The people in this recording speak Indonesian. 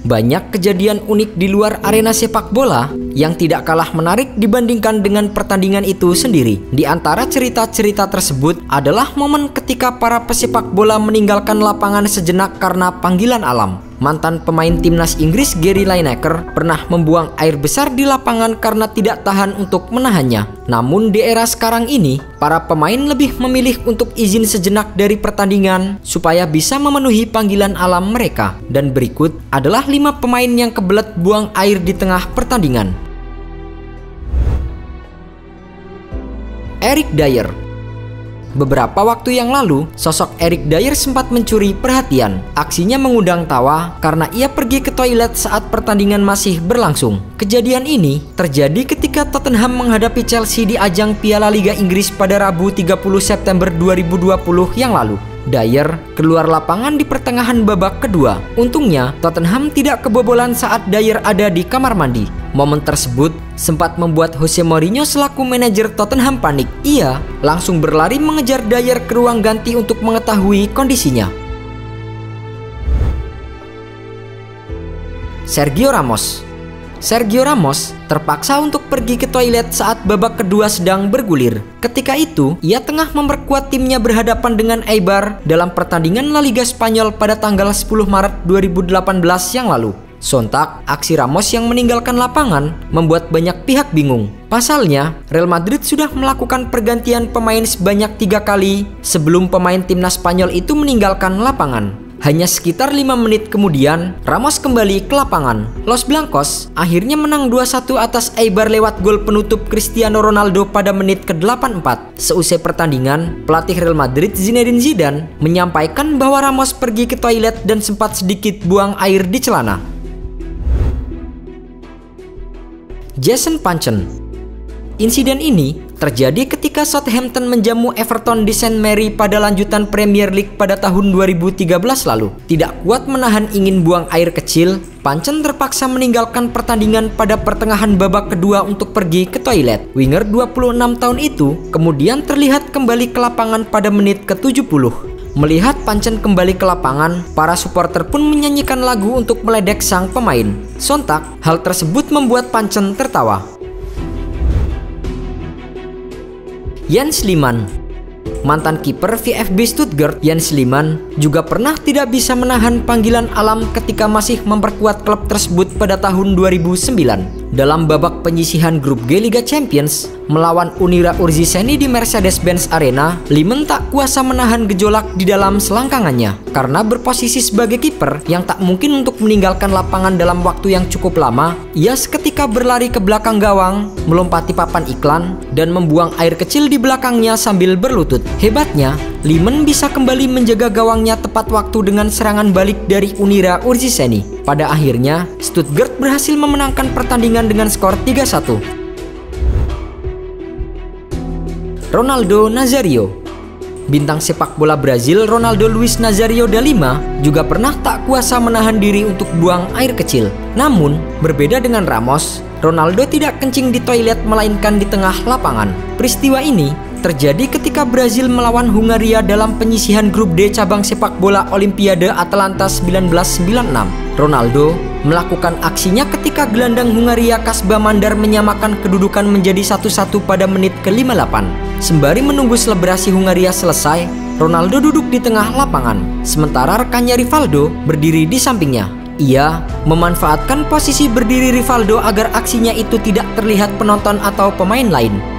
Banyak kejadian unik di luar arena sepak bola yang tidak kalah menarik dibandingkan dengan pertandingan itu sendiri. Di antara cerita-cerita tersebut adalah momen ketika para pesepak bola meninggalkan lapangan sejenak karena panggilan alam. Mantan pemain timnas Inggris Gary Lineker pernah membuang air besar di lapangan karena tidak tahan untuk menahannya. Namun di era sekarang ini, para pemain lebih memilih untuk izin sejenak dari pertandingan supaya bisa memenuhi panggilan alam mereka. Dan berikut adalah 5 pemain yang kebelet buang air di tengah pertandingan. Eric Dier. Beberapa waktu yang lalu, sosok Eric Dier sempat mencuri perhatian. Aksinya mengundang tawa karena ia pergi ke toilet saat pertandingan masih berlangsung. Kejadian ini terjadi ketika Tottenham menghadapi Chelsea di ajang Piala Liga Inggris pada Rabu 30 September 2020 yang lalu. Dier keluar lapangan di pertengahan babak kedua. Untungnya, Tottenham tidak kebobolan saat Dier ada di kamar mandi. Momen tersebut sempat membuat Jose Mourinho selaku manajer Tottenham panik. Ia langsung berlari mengejar Dier ke ruang ganti untuk mengetahui kondisinya. Sergio Ramos. Sergio Ramos terpaksa untuk pergi ke toilet saat babak kedua sedang bergulir. Ketika itu, ia tengah memperkuat timnya berhadapan dengan Eibar dalam pertandingan La Liga Spanyol pada tanggal 10 Maret 2018 yang lalu. Sontak, aksi Ramos yang meninggalkan lapangan membuat banyak pihak bingung. Pasalnya, Real Madrid sudah melakukan pergantian pemain sebanyak 3 kali sebelum pemain timnas Spanyol itu meninggalkan lapangan. Hanya sekitar 5 menit kemudian, Ramos kembali ke lapangan. Los Blancos akhirnya menang 2-1 atas Eibar lewat gol penutup Cristiano Ronaldo pada menit ke-84. Seusai pertandingan, pelatih Real Madrid Zinedine Zidane menyampaikan bahwa Ramos pergi ke toilet dan sempat sedikit buang air di celana. Jason Punchen. Insiden ini terjadi ketika Southampton menjamu Everton di St Mary pada lanjutan Premier League pada tahun 2013 lalu. Tidak kuat menahan ingin buang air kecil, Punchen terpaksa meninggalkan pertandingan pada pertengahan babak kedua untuk pergi ke toilet. Winger 26 tahun itu kemudian terlihat kembali ke lapangan pada menit ke-70. Melihat Punchen kembali ke lapangan, para supporter pun menyanyikan lagu untuk meledek sang pemain. Sontak, hal tersebut membuat Punchen tertawa. Jens Lehmann. Mantan kiper VfB Stuttgart Jens Lehmann juga pernah tidak bisa menahan panggilan alam ketika masih memperkuat klub tersebut pada tahun 2009. Dalam babak penyisihan grup G Liga Champions melawan Unira Urziceni di Mercedes-Benz Arena, Lehmann tak kuasa menahan gejolak di dalam selangkangannya. Karena berposisi sebagai kiper yang tak mungkin untuk meninggalkan lapangan dalam waktu yang cukup lama, ia seketika berlari ke belakang gawang, melompati papan iklan, dan membuang air kecil di belakangnya sambil berlutut. Hebatnya, Lehmann bisa kembali menjaga gawangnya tepat waktu dengan serangan balik dari Unira Urziceni. Pada akhirnya, Stuttgart berhasil memenangkan pertandingan dengan skor 3-1. Ronaldo Nazario. Bintang sepak bola Brazil Ronaldo Luiz Nazario da Lima juga pernah tak kuasa menahan diri untuk buang air kecil. Namun, berbeda dengan Ramos, Ronaldo tidak kencing di toilet melainkan di tengah lapangan. Peristiwa ini terjadi ketika Brazil melawan Hungaria dalam penyisihan grup D cabang sepak bola Olimpiade Atlanta 1996. Ronaldo melakukan aksinya ketika gelandang Hungaria Kasba Mandar menyamakan kedudukan menjadi 1-1 pada menit ke-58. Sembari menunggu selebrasi Hungaria selesai, Ronaldo duduk di tengah lapangan, sementara rekannya Rivaldo berdiri di sampingnya. Ia memanfaatkan posisi berdiri Rivaldo agar aksinya itu tidak terlihat penonton atau pemain lain.